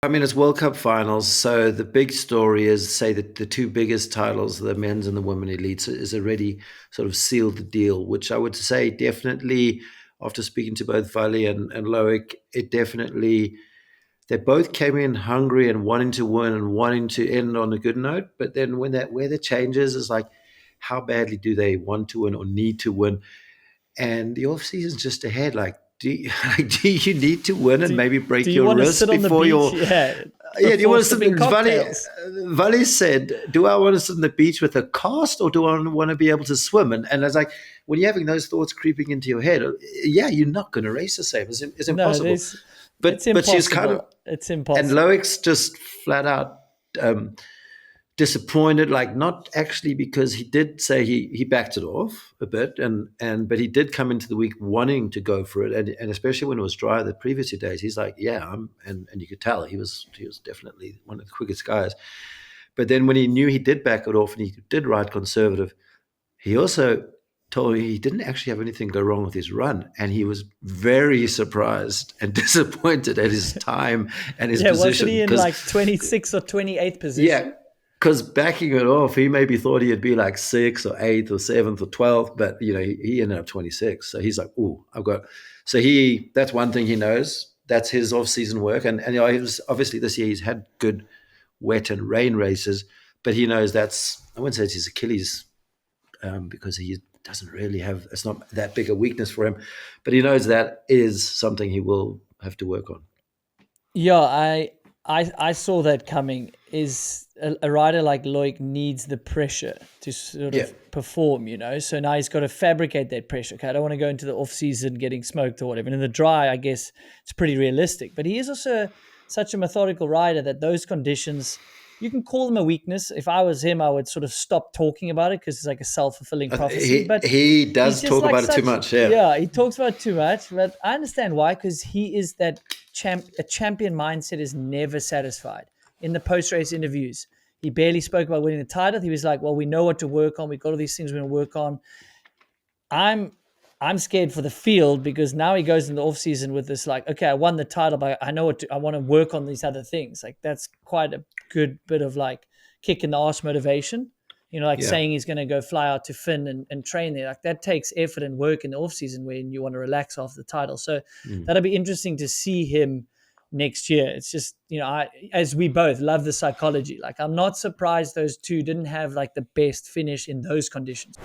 I mean, it's World Cup finals, so the big story is, say, that the two biggest titles, the men's and the women elites, is already sort of sealed the deal, which I would say definitely, after speaking to both Vali and Loïc, it definitely, they both came in hungry and wanting to win and wanting to end on a good note. But then when that weather changes, is like, how badly do they want to win or need to win? And the off season's just ahead. Like, do you, like, do you need to win and Do, maybe do break you your want to wrist sit on the before beach? your Yeah, yeah, do you before want to sit sipping in cocktails. Vali said, do I want to sit on the beach with a cast or do I want to be able to swim? And I was like, when you're having those thoughts creeping into your head, yeah, you're not going to race the same. It's No, impossible. it's But she's kind of, impossible. It's and impossible. Loic's just flat out um, disappointed, like not actually, because he did say he backed it off a bit, and but he did come into the week wanting to go for it, and especially when it was dry the previous 2 days, he's like, yeah, and you could tell he was definitely one of the quickest guys. But then when he knew he did back it off and he did ride conservative, he also told me he didn't actually have anything go wrong with his run, and he was very surprised and disappointed at his time and his Yeah, wasn't position he in because like 26th or 28th yeah, position? because backing it off, he maybe thought he'd be like sixth or eighth or seventh or 12th, but he ended up 26. So he's like, "Ooh, I've got." So that's one thing he knows. That's his off-season work, and he was obviously this year he's had good wet and rain races, but he knows that's, I wouldn't say it's his Achilles, because he doesn't really have, it's not that big a weakness for him, but he knows that is something he will have to work on. Yeah, I saw that coming. Is a rider like Loic needs the pressure to sort Yeah, of perform, So now he's got to fabricate that pressure. Okay, I don't want to go into the off season getting smoked or whatever. And in the dry, I guess it's pretty realistic. But he is also such a methodical rider that those conditions, you can call them a weakness. If I was him, I would sort of stop talking about it because it's like a self-fulfilling prophecy. But he he's does just talk like about it too such, much. Yeah. yeah, he talks about it too much, but I understand why, because he is that a champion mindset is never satisfied. In the post-race interviews, he barely spoke about winning the title. He was like, well, we know what to work on. We've got all these things we're going to work on. I'm scared for the field because now he goes in the off season with this like, okay, I won the title, but I know I want to work on these other things. Like that's quite a good bit of like kick in the arse motivation. Like Yeah. saying he's going to go fly out to Finn and train there. Like that takes effort and work in the off season when you want to relax after the title. So that'll be interesting to see him next year. It's just, as we both love the psychology, like I'm not surprised those two didn't have like the best finish in those conditions.